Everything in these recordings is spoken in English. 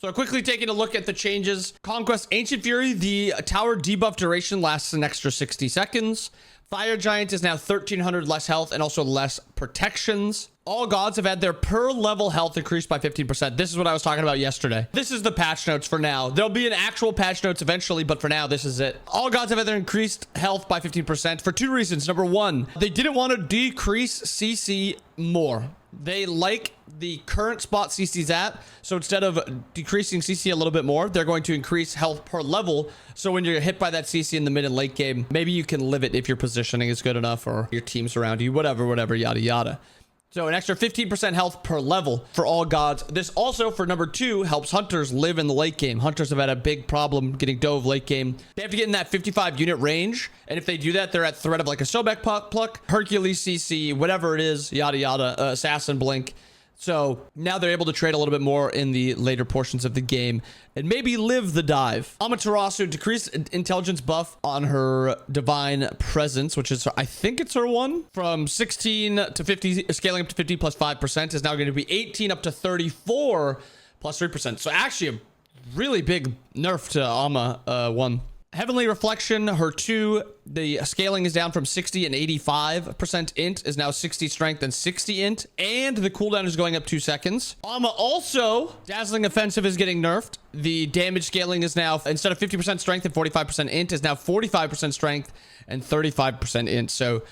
So quickly taking a look at the changes. Conquest Ancient Fury, the tower debuff duration lasts an extra 60 seconds. Fire Giant is now 1300 less health and also less protections. All gods have had their per level health increased by 15%. This is what I was talking about yesterday. This is the patch notes for now. There'll be an actual patch notes eventually, but for now, this is it. All gods have had their increased health by 15% for 2 reasons. Number 1, they didn't want to decrease CC more. They like the current spot CC's at, so instead of decreasing CC a little bit more, they're going to increase health per level. So when you're hit by that CC in the mid and late game, maybe you can live it if your positioning is good enough or your team's around you, whatever, yada, yada. So an extra 15% health per level for all gods. This also, for number 2, helps hunters live in the late game. Hunters have had a big problem getting dove late game. They have to get in that 55 unit range. And if they do that, they're at threat of like a Sobek pluck, Hercules CC, whatever it is, yada, yada, assassin blink. So now they're able to trade a little bit more in the later portions of the game and maybe live the dive. Amaterasu decreased intelligence buff on her divine presence, which is, I think it's her one, from 16 to 50, scaling up to 50 plus 5% is now going to be 18 up to 34 plus 3%. So actually a really big nerf to Alma 1. Heavenly Reflection, her 2, the scaling is down from 60 and 85% int, is now 60 strength and 60 int, and the cooldown is going up 2 seconds. Alma also, Dazzling Offensive is getting nerfed. The damage scaling is now, instead of 50% strength and 45% int, is now 45% strength and 35% int. So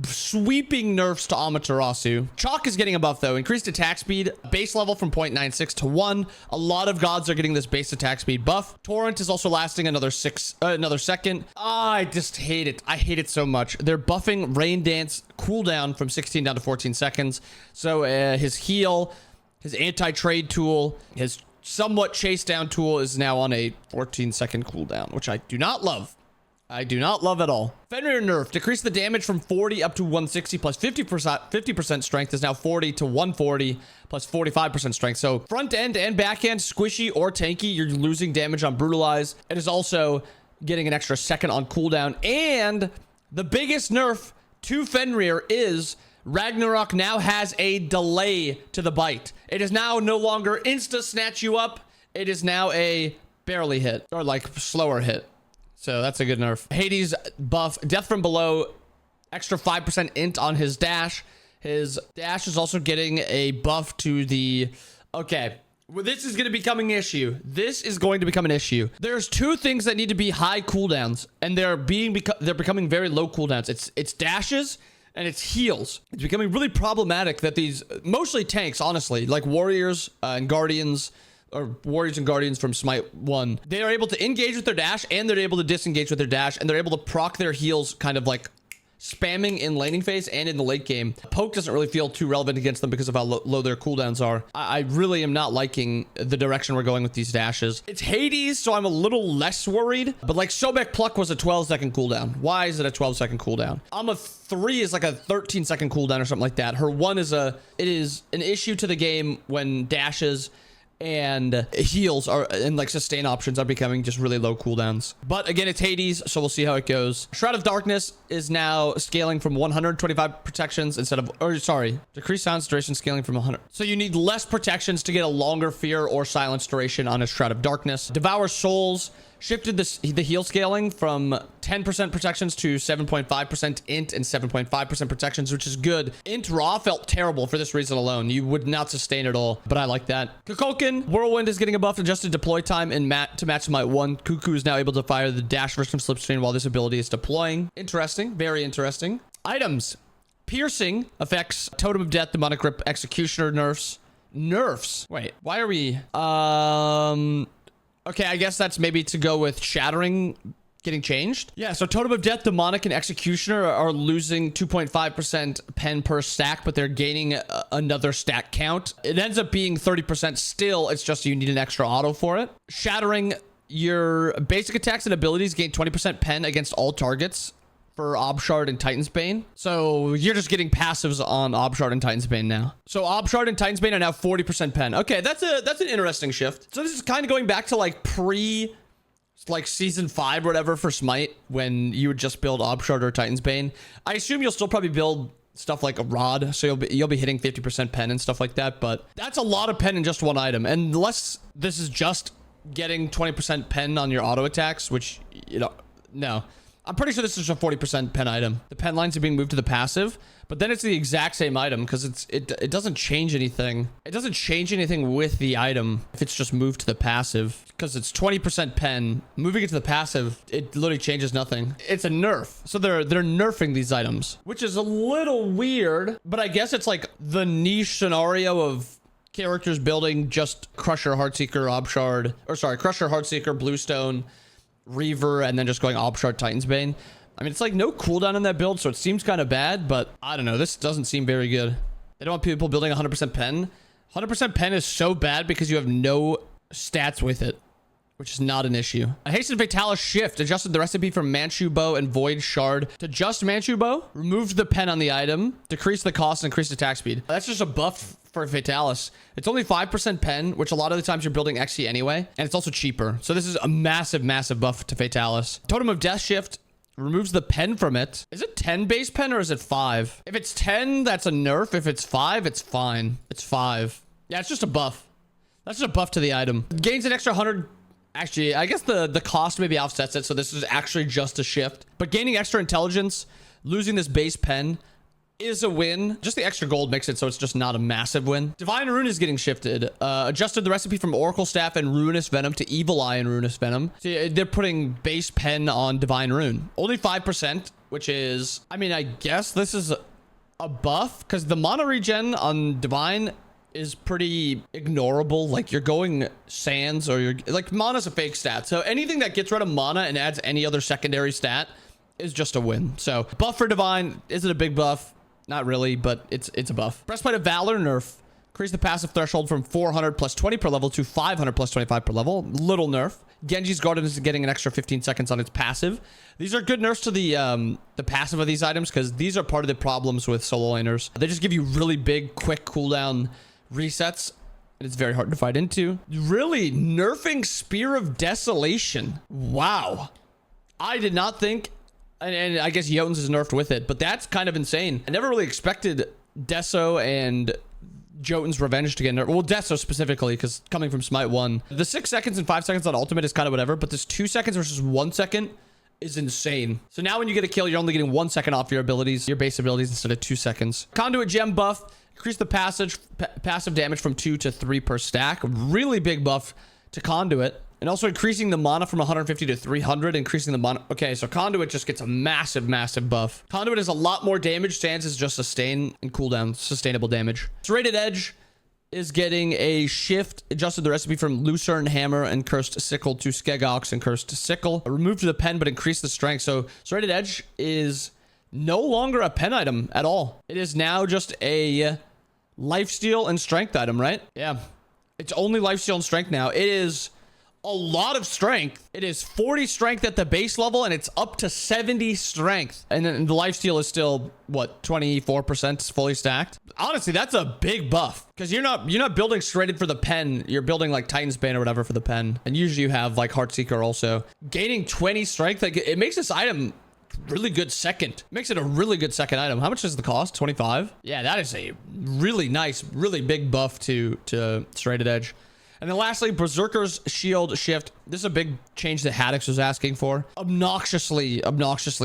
sweeping nerfs to Amaterasu. Chalk is getting a buff though. Increased attack speed, base level from 0.96 to 1. A lot of gods are getting this base attack speed buff. Torrent is also lasting another second. I just hate it. I hate it so much. They're buffing Rain Dance cooldown from 16 down to 14 seconds. So his heal, his anti-trade tool, his somewhat chase down tool is now on a 14-second cooldown, which I do not love. I do not love at all. Fenrir nerf. Decrease the damage from 40 up to 160 plus 50% strength is now 40 to 140 plus 45% strength. So front end and back end, squishy or tanky, you're losing damage on brutalize. It is also getting an extra second on cooldown. And the biggest nerf to Fenrir is Ragnarok now has a delay to the bite. It is now no longer insta snatch you up. It is now a barely hit or like slower hit. So that's a good nerf. Hades buff, Death from Below, extra 5% int on his dash. His dash is also getting a buff to the... Okay, well, this is going to become an issue. This is going to become an issue. There's 2 things that need to be high cooldowns, and they're becoming very low cooldowns. It's dashes and it's heals. It's becoming really problematic that these, mostly tanks, honestly, like warriors and guardians, or warriors and guardians from Smite 1, they are able to engage with their dash and they're able to disengage with their dash, and they're able to proc their heals kind of like spamming in laning phase and in the late game. Poke doesn't really feel too relevant against them because of how low their cooldowns are. I really am not liking the direction we're going with these dashes. It's Hades, so I'm a little less worried, but like Sobek Pluck was a 12-second cooldown. Why is it a 12-second cooldown? Alma 3 is like a 13-second cooldown or something like that. Her 1 is it is an issue to the game when dashes and heals are, and like sustain options are becoming just really low cooldowns. But again, it's Hades, so we'll see how it goes. Shroud of Darkness is now scaling from 125 protections instead of, or sorry, decreased silence duration scaling from 100. So you need less protections to get a longer fear or silence duration on a Shroud of Darkness. Devour Souls shifted the heal scaling from 10% protections to 7.5% int and 7.5% protections, which is good. Int raw felt terrible for this reason alone. You would not sustain it all, but I like that. Kukulkan, Whirlwind is getting a buff adjusted deploy time and to match Smite 1. Cuckoo is now able to fire the dash version of Slipstream while this ability is deploying. Interesting, very interesting. Items. Piercing affects Totem of Death, Demonic Grip, Executioner nerfs. Wait, why are we... Okay, I guess that's maybe to go with Shattering getting changed. Yeah, so Totem of Death, Demonic, and Executioner are losing 2.5% pen per stack, but they're gaining another stack count. It ends up being 30% still. It's just you need an extra auto for it. Shattering, your basic attacks and abilities gain 20% pen against all targets for Obshard and Titan's Bane. So you're just getting passives on Obshard and Titan's Bane now. So Obshard and Titan's Bane are now 40% pen. Okay, that's an interesting shift. So this is kind of going back to like like season 5 or whatever for Smite, when you would just build Obshard or Titan's Bane. I assume you'll still probably build stuff like a rod, so you'll be hitting 50% pen and stuff like that. But that's a lot of pen in just one item, and unless this is just getting 20% pen on your auto attacks, which, you know, no, I'm pretty sure this is a 40% pen item. The pen lines are being moved to the passive, but then it's the exact same item because it doesn't change anything. It doesn't change anything with the item if it's just moved to the passive, because it's 20% pen. Moving it to the passive, it literally changes nothing. It's a nerf. So they're nerfing these items, which is a little weird, but I guess it's like the niche scenario of characters building just Crusher, Heartseeker, Obshard, or sorry, Crusher, Heartseeker, Bluestone, Reaver, and then just going Obshard, Titan's Bane. I mean, it's like no cooldown in that build, so it seems kind of bad, but I don't know. This doesn't seem very good. They don't want people building 100% pen. 100% pen is so bad because you have no stats with it, which is not an issue. A Hasten Fatalis shift adjusted the recipe from Manchu Bow and Void Shard to just Manchu Bow, removed the pen on the item, decreased the cost, and increased attack speed. That's just a buff for Fatalis. It's only 5% pen, which a lot of the times you're building XC anyway, and it's also cheaper. So this is a massive, massive buff to Fatalis. Totem of Death shift removes the pen from it. Is it 10 base pen or is it 5? If it's 10, that's a nerf. If it's 5, it's fine. It's 5. Yeah, it's just a buff. That's just a buff to the item. Gains an extra 100. Actually, I guess the cost maybe offsets it, so this is actually just a shift. But gaining extra intelligence, losing this base pen is a win. Just the extra gold makes it so it's just not a massive win. Divine Rune is getting shifted. Adjusted the recipe from Oracle Staff and Ruinous Venom to Evil Eye and Ruinous Venom. So they're putting base pen on Divine Rune. Only 5%, which is, I mean, I guess this is a buff, because the mana regen on Divine is pretty ignorable. Like, you're going Sands, or you're like, mana's a fake stat, so anything that gets rid of mana and adds any other secondary stat is just a win. So buff for Divine. Is it a big buff? Not really, but it's a buff. Breastplate of Valor nerf. Increase the passive threshold from 400 plus 20 per level to 500 plus 25 per level. Little nerf. Genji's Garden is getting an extra 15 seconds on its passive. These are good nerfs to the passive of these items, because these are part of the problems with solo laners. They just give you really big, quick cooldown resets, and it's very hard to fight into. Really nerfing Spear of Desolation. Wow. I did not think, and I guess Jotuns is nerfed with it, but that's kind of insane. I never really expected Deso and Jotun's Revenge to get nerfed. Well, Deso specifically, because coming from Smite 1. The 6 seconds and 5 seconds on ultimate is kind of whatever, but this 2 seconds versus 1 second is insane. So now when you get a kill, you're only getting 1 second off your abilities, your base abilities, instead of 2 seconds. Conduit Gem buff. Increase the passive damage from 2 to 3 per stack. Really big buff to Conduit. And also increasing the mana from 150 to 300, increasing the mana. Okay, so Conduit just gets a massive, massive buff. Conduit is a lot more damage. Sands is just sustain and cooldown, sustainable damage. Serrated Edge is getting a shift. Adjusted the recipe from Lucerne Hammer and Cursed Sickle to Skegox and Cursed Sickle. Removed the pen, but increased the strength. So Serrated Edge is no longer a pen item at all. It is now just a lifesteal and strength item, right? Yeah. It's only lifesteal and strength now. It is a lot of strength. It is 40 strength at the base level, and it's up to 70 strength. And then the lifesteal is still, what, 24% fully stacked? Honestly, that's a big buff, because you're not building straight for the pen. You're building like Titan's Bane or whatever for the pen. And usually you have like Heartseeker also. Gaining 20 strength, like, it makes this item really good second. Makes it a really good second item. How much is the cost? 25? Yeah, that is a really nice, really big buff to Serrated Edge. And then lastly, Berserker's Shield shift. This is a big change that Haddix was asking for. Obnoxiously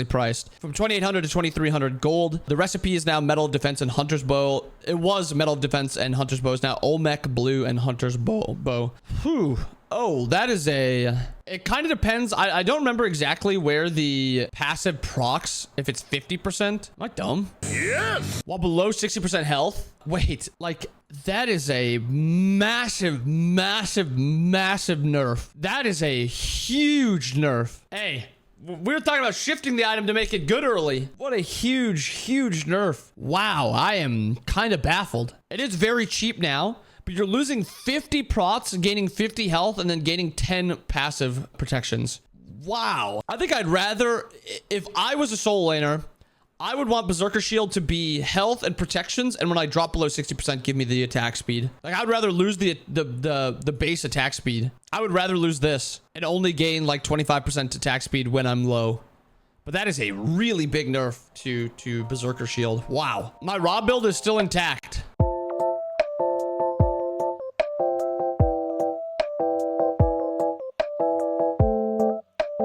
priced. From 2,800 to 2,300 gold. The recipe is now Metal of Defense and Hunter's Bow. It was Metal of Defense and Hunter's Bow. It's now Olmec Blue and Hunter's Bow. Whew. Oh, that is a... It kind of depends. I don't remember exactly where the passive procs, if it's 50%. Am I dumb? Yes! While below 60% health. Wait, like, that is a massive, massive, massive nerf. That is a huge nerf. Hey, we were talking about shifting the item to make it good early. What a huge, huge nerf. Wow, I am kind of baffled. It is very cheap now, but you're losing 50 prots, gaining 50 health, and then gaining 10 passive protections. Wow. I think I'd rather, if I was a solo laner, I would want Berserker Shield to be health and protections, and when I drop below 60%, give me the attack speed. Like, I'd rather lose the base attack speed. I would rather lose this and only gain like 25% attack speed when I'm low. But that is a really big nerf to Berserker Shield. Wow. My raw build is still intact.